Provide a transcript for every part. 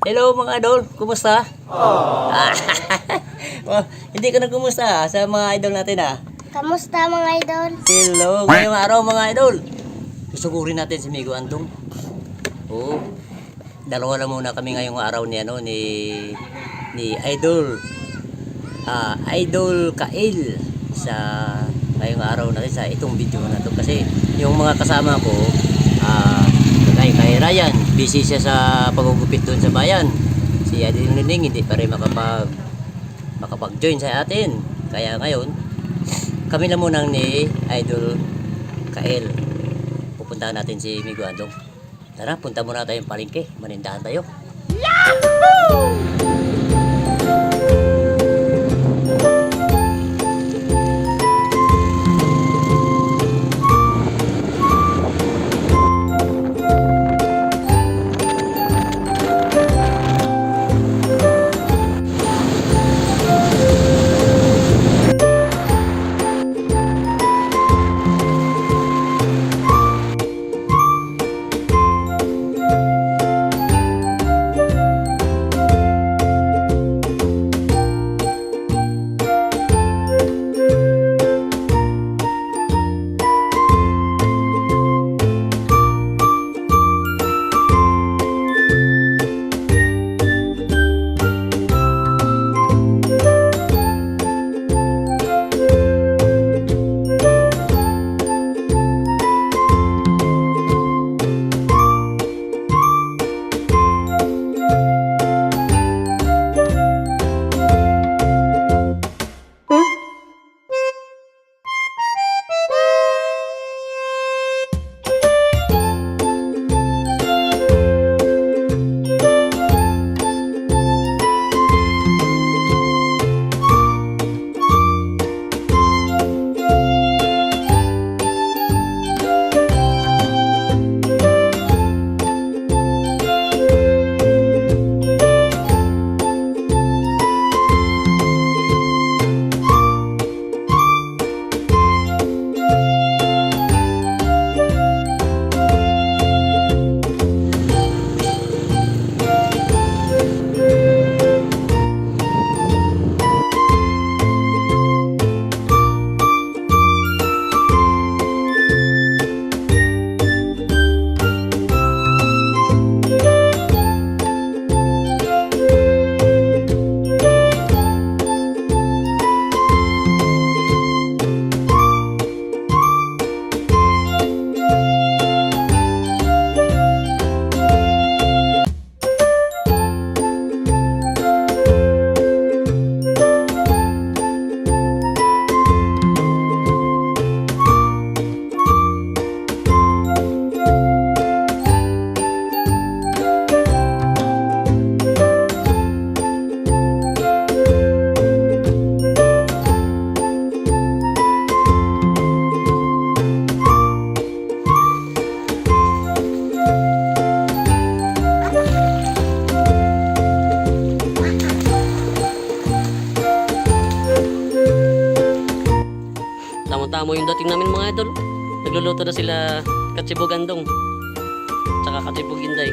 Hello mga idol, kumusta? Oh, hindi ka na kumusta sa mga idol natin Kamusta mga idol? Hello, ngayong araw mga idol. Susugurin natin si Migo Andong. Oo. Dalawa lang muna kami ngayong araw ni Idol. Idol Kael sa ngayong araw natin sa itong video na to kasi yung mga kasama ko kay Ryan, busy siya sa pagugupit doon sa bayan. Si Idol Nining hindi pa rin makapag-join sa atin. Kaya ngayon, kami na muna ni Idol Kael. Pupuntahan natin si Migo Andong. Tara, punta muna tayong palengke. Manindahan tayo. Yahoo! Tamo yung dating namin mga idol. Nagluluto na sila Katsibog Andong tsaka Katsibog Inday.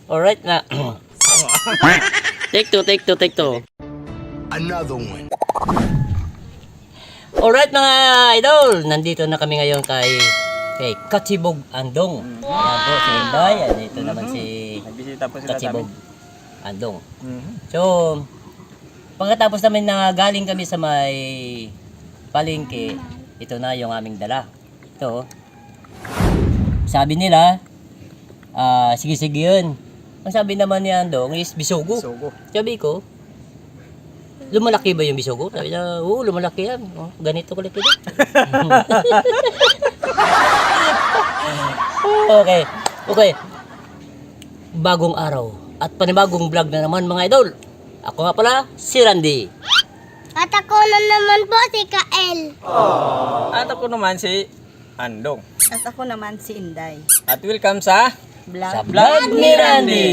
Alright na. Take two. Another one. Alright mga idol, nandito na kami ngayon kay Katsibog Andong. Yan po si Inday, dito naman si Nagbisita po sila Katsibog sa Andong. amin. So, pagkatapos namin na galing kami sa may palengke, ito na yung aming dala. Ito. Sabi nila, sige yun. Ang sabi naman ni Andong is bisugo. Sugo. Sabi ko, lumalaki ba yung bisugo? Sabi niya, oo, lumalaki yan. Oh, ganito kalaki din. Okay. Bagong araw at panibagong vlog na naman mga idol. Ako nga pala, si Randy. At ako na naman po si Kael. At ako naman si Andong. At ako naman si Inday. At welcome sa Sa vlog ni Randy!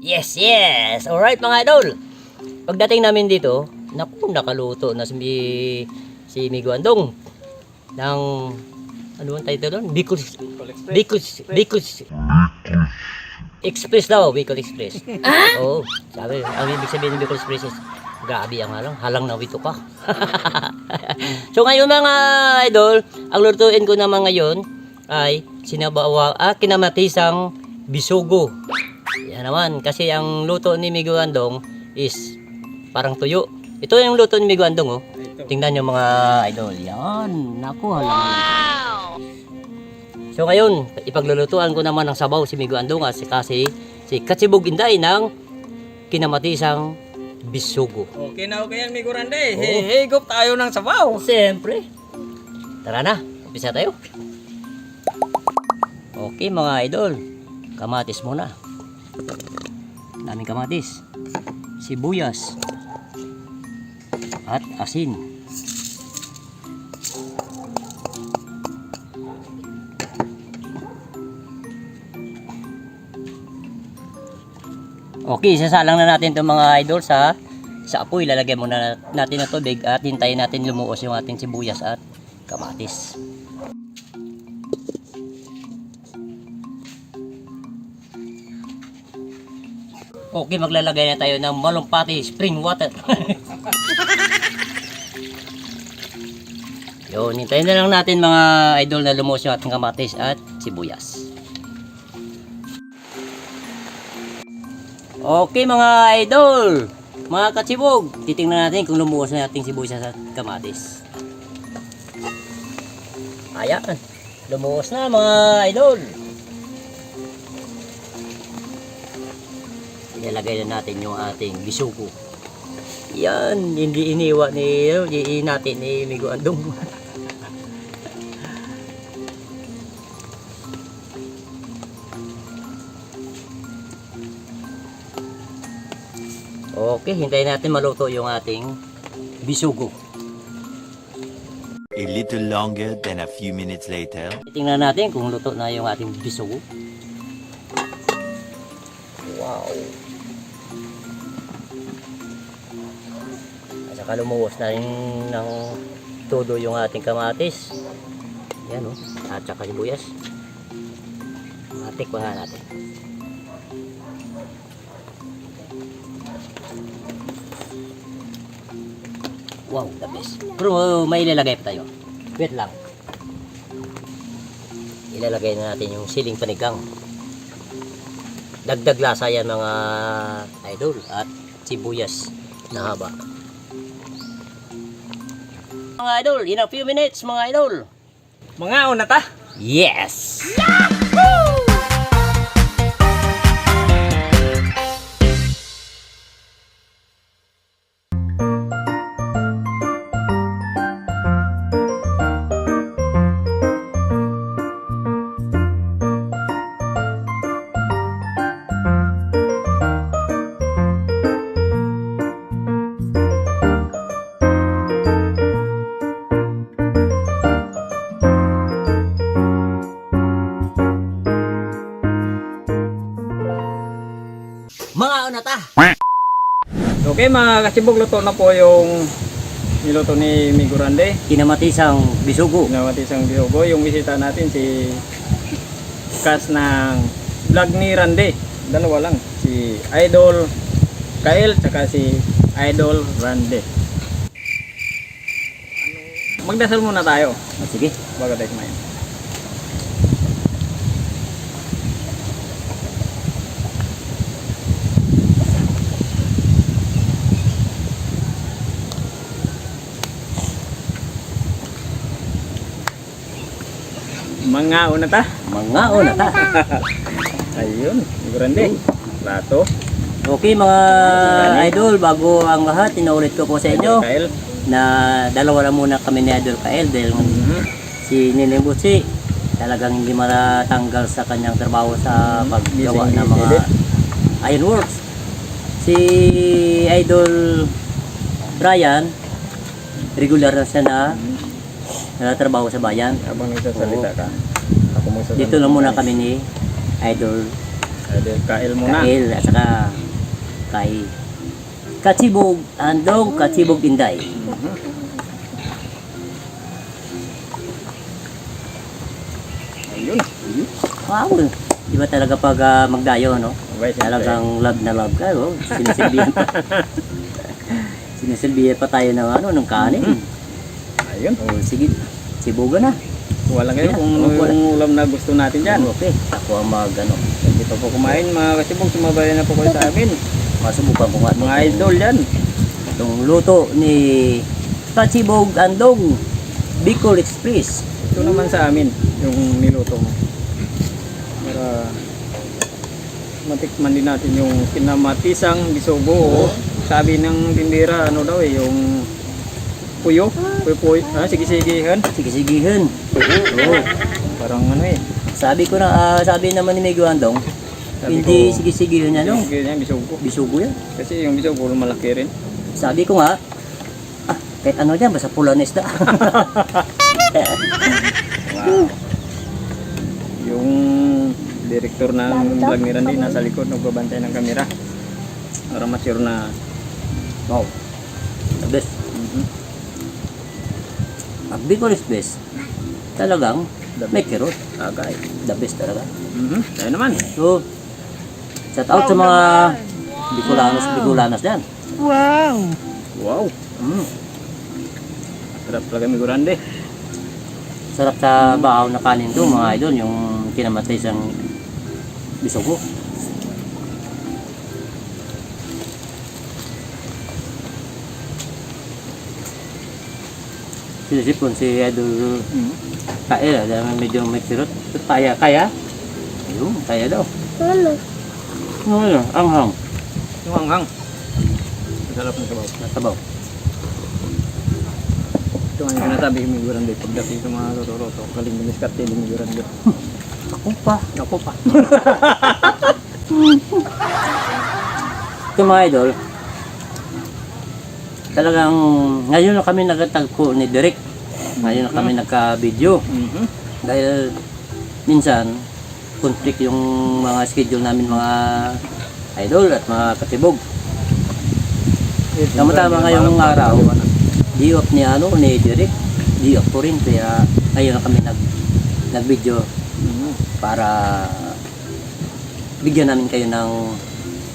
Yes, yes! Alright mga idol! Pagdating namin dito, naku, nakaluto na si Migo Andong ng, ano ang title doon? Bicol Express daw, Bicol Express. Oo, sabi, ang ibig sabihin ng Bicol Express is, grabe ang halang na wito ka. So ngayon mga idol, ang lutuin ko naman ngayon ay kinamatisang bisugo. Yan naman, kasi ang luto ni Migo Andong is parang tuyo. Ito yung luto ni Migo Andong, oh. Tingnan nyo mga idol. Yan, naku, halang. So ngayon, ipaglulutuan ko naman ng sabaw si Migo Andong kasi si Katsibog Inday ng kinamatisang bisugo. Okay na okay yan, Migo Randy. Oo. Higop tayo ng sabaw. Siyempre. Tara na, umpisa tayo. Okay mga idol, kamatis muna. Daming kamatis, sibuyas, at asin. Okay, isasalang na natin itong mga idol sa apoy. Lalagyan muna natin ng tubig at hintayin natin lumuos yung ating sibuyas at kamatis. Okay, maglalagay na tayo ng malumpati spring water. Yun, hintayin na lang natin mga idol na lumuos yung ating kamatis at sibuyas. Okay mga idol, mga katsibog, titingnan natin kung lumuwas na nating sibuyas at kamatis. Ayan, lumuwas na mga idol. Ilalagay na natin yung ating bisugo. Yan, hindi iniwan natin ni Migo Andong. Okay, hintayin natin maluto yung ating bisugo. A little longer than a few minutes later. Tingnan natin kung luto na yung ating bisugo. Wow. At saka lumuwas na rin ng todo yung ating kamatis. Yan o. At saka sibuyas. Tikman natin. Wow, the best. Pero may ilalagay pa tayo. Wait lang. Ilalagay na natin yung siling panigang. Dagdag lasa yan mga idol. At sibuyas na haba. Mga idol, in a few minutes mga idol. Mga una ta. Yes! Mga unata. Okay mga kasibog, luto na po yung niluto ni Migo Randy. Kinamatisang bisugo. Pinamatisang bihogo. Yung bisita natin si Kas ng vlog ni Randy. Dalawa lang. Si Idol Kyle tsaka si Idol Randy. Magdasal muna tayo Sige. bago tayo kumain. Mga una ta. Mga unata. Ayun, Migo Randy. Plato. Okay mga idol, bago ang lahat, inuulit ko po sa inyo Kyle. na dalawa lang muna kami ni Idol Kael dahil si Nining Butsi talagang hindi matatanggal sa kanyang trabaho sa paggawa ng mga ironworks. Si Idol Brian, regular na siya na natatrabaho sa bayan. Habang nagsasalita ka, ako magsasalita. Dito lang muna kami ni Idol Kail muna. Kail at saka kay Katsibog Andong, Katsibog Inday. Ayun. Wow, iba talaga pag magdayo, no? Okay, siyempre. Talagang love na love ka, oh. Sinisilbihan pa. Sinisilbihan pa tayo ng ano, ng kanin. Ayun. Oh, sige, sibugan na. Wala kayo kung ano Wala. yung ulam na gusto natin dyan. Okay, ako ang ano, Hindi pa po kumain mga kasibog, sumabayan na po kayo sa amin. masubukan ko nga. Mga idol yan. Itong luto ni Katsibog Andong, Bicol Express. Ito naman sa amin, yung niluto mo. Para matikman din natin yung kinamatisang bisogo. Sabi ng tindera, ano daw eh, yung puyo. Puyo, sige-sigihan. Sige-sigihan. Oo. Parang ano eh. Sabi ko na, sabi naman ni Miguel Andong, Sabi hindi ko, sige-sigihan niya, no? Sige yan, bisogo. Bisugo yan. Kasi yung bisogo malaki rin. Sabi ko nga, kahit ano dyan, basta pula na isda. Wow. Yung director ng vlog ni Randy nasa likod nagbabantay ng kamera. Para ma-sure na Wow. The best. Ang Bicol Express, talagang may kirot. agay. The best talaga. Tayo naman. So, shout out sa mga Bicolanos dyan. Wow. Sarap talaga mi Grande. Sarap sa bahaw na kanin to, mga idol, yung kinamatay siyang bisogo. Sinisipon si Idol Kael, dahil medyo may kirot. Kaya? Ayun, kaya daw. Ano? Ano, anghang. Yung hanghang. Sarap ng sabaw. Nasabaw. Ito nga yung sinasabi mi Grande pagdating sa mga roto-roto. Kaling miniskarte ni mi Grande. Ako pa. Ako pa. Ito mga idol, talagang ngayon na kami nagtagpo ni Derek. Ngayon na kami nagka-video. Dahil minsan, conflict yung mga schedule namin mga idol at mga katibog. Tama-tama ngayong araw, di off ni Derek, di off ko rin. Kaya ngayon na kami nag-video para bigyan namin kayo ng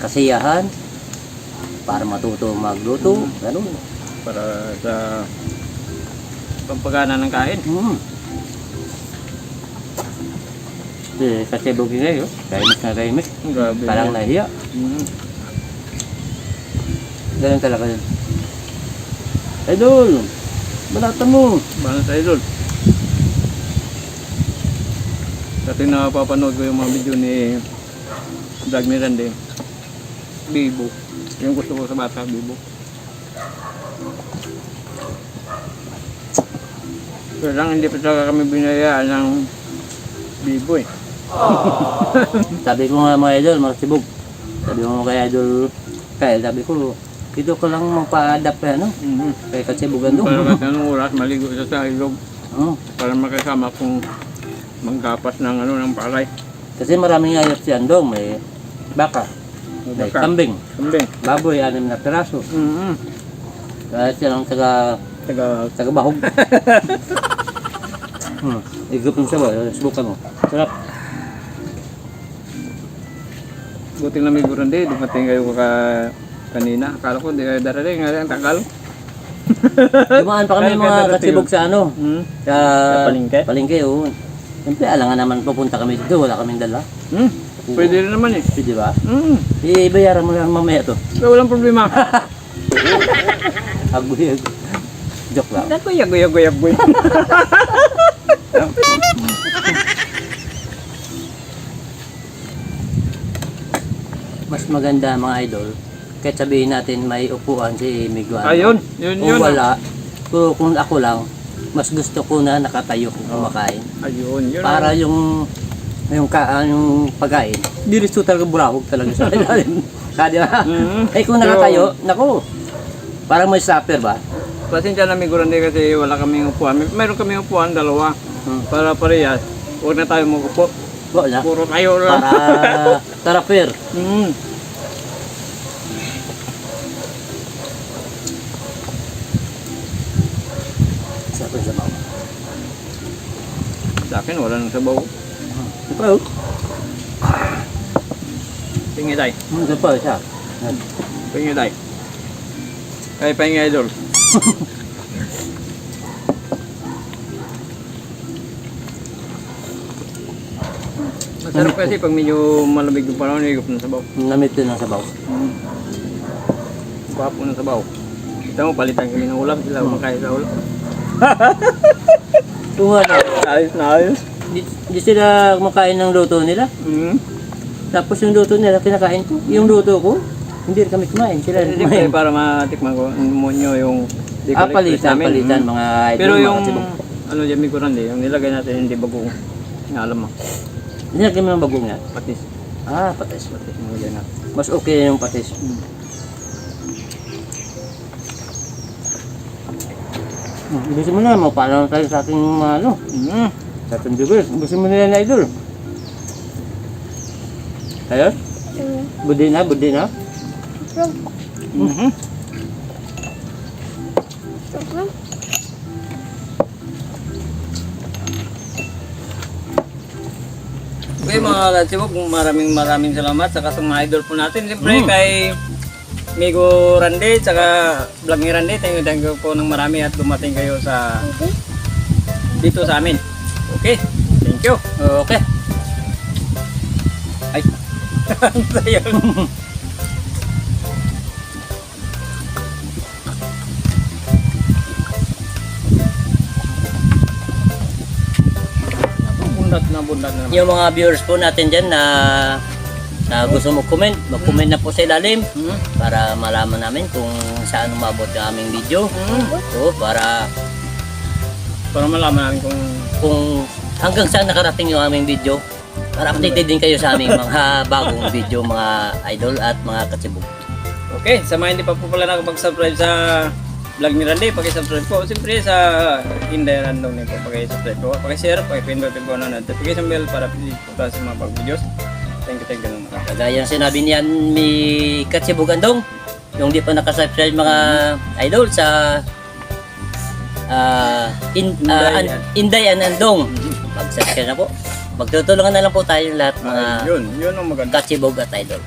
kasiyahan, para matuto magluto, ganun. Para sa pampagana ng kain. Kasi bugin kayo, kahimik. Grabe. Parang nahiya. Ganun talaga yun. Idol, balata mo. Bana sa idol. Dati napapanood ko yung mga video ni vlog ni Randy. Bibo. Yung gusto ko sa bata, Bibo. Pero lang hindi pa talaga kami binayaan ng Bibo eh. Sabi ko nga mga idol, mga sibog. Sabi ko kay Idol Kyle, sabi ko, dito ko lang magpa-adapt kay Katsibogan doon. Para kahit anong oras, maligo siya sa ilog. Oo. Para makasama kung manggapas ng ng palay. Kasi maraming ayos si Andong, may baka, may Baka. kambing, Kambing. baboy, 6 na piraso. Kaya siya lang taga-bahog. Igup ng sabaw, subukan mo. Sarap. Buti na may Grande, dumating kayo kanina. Akala ko hindi kayo darating, nga ang tagal. Dumaan pa kami Ay, mga ganda katsibog sa sa palengke? palengke, oo. Siyempre, alangan naman pupunta kami dito, wala kaming dala. Pwede rin naman eh. Pwede ba? Ibayaran mo lang mamaya to. Pero walang problema. Agoy. Joke lang. Dako yagoy. Mas maganda mga idol, kahit sabihin natin may upuan si Miguel. Ayun, yun. Kung wala, kung ako lang, mas gusto ko na nakatayo kung kumakain. Ayun, yun. Para yung yung pagkain, diretso talaga burahog talaga sa ilalim. Di ba? Eh kung nakatayo, naku, parang may supper ba? Pasensya na may Grande kasi wala kaming upuan. Meron kaming upuan, dalawa. Para parehas. Huwag na tayo mag-upo. Wala. Puro tayo lang. Para tarapir. Sabi sa bawah. Sa akin, wala nang sabaw. Ito pa, oh. Pingi tayo. Ito pa, isa. Pingi tayo. Kaya pahingi idol. Masarap kasi pag medyo malamig yung panahon, higop ng sabaw. Namit din ang sabaw. Guwapo ng sabaw. Kita mo, palitan kami ng ulam. Sila kumakain sa ulam. Tunga na. Ayos na ayos. Di sila kumakain ng luto nila. Tapos yung luto nila, kinakain ko. Yung luto ko, hindi rin kami kumain. Sila rin Siyempre, kumain. para matikman ko mo nyo yung Palitan, mga idol, Pero mga yung kasibog. ano dyan may Grande, yung nilagay natin hindi bagong alam mo. Nilagyan mo ng bagong yan. Patis. Patis. Nilagay natin. Mas okay yung patis. Gusto mo na, magpaalam tayo sa ating ano, sa ating viewers. Gusto mo nila na idol. Tayo? Budi na. Okay mga katsibog, maraming salamat sa kasang mga idol po natin. Siyempre kay Migo Rande, tsaka Vlog ni Rande, thank you po ng marami at dumating kayo sa dito sa amin. Okay, thank you. Okay. Ay, sayang. Bundat na naman. Yung mga viewers po natin dyan na gusto mag-comment na po sa ilalim para malaman namin kung saan umabot yung aming video. So, para malaman namin kung hanggang saan nakarating yung aming video. Para updated din kayo sa aming mga bagong video, mga idol at mga katsibog. okay, sa mga hindi pa po pala nakapag-subscribe sa Vlog ni Randy, paki-subscribe po. Siyempre sa Inday Random po, paki-subscribe po. Paki-share, paki-pindutin po ng notification bell para pilit po tayo sa mga pag-videos. Thank you naman. Kagaya ng sinabi niyan ni Katsibog Andong, yung di pa nakasubscribe mga idol sa Inday Andong. Mag-subscribe na po. Magtutulungan na lang po tayo lahat mga Yun ang maganda. Katsibog at idol.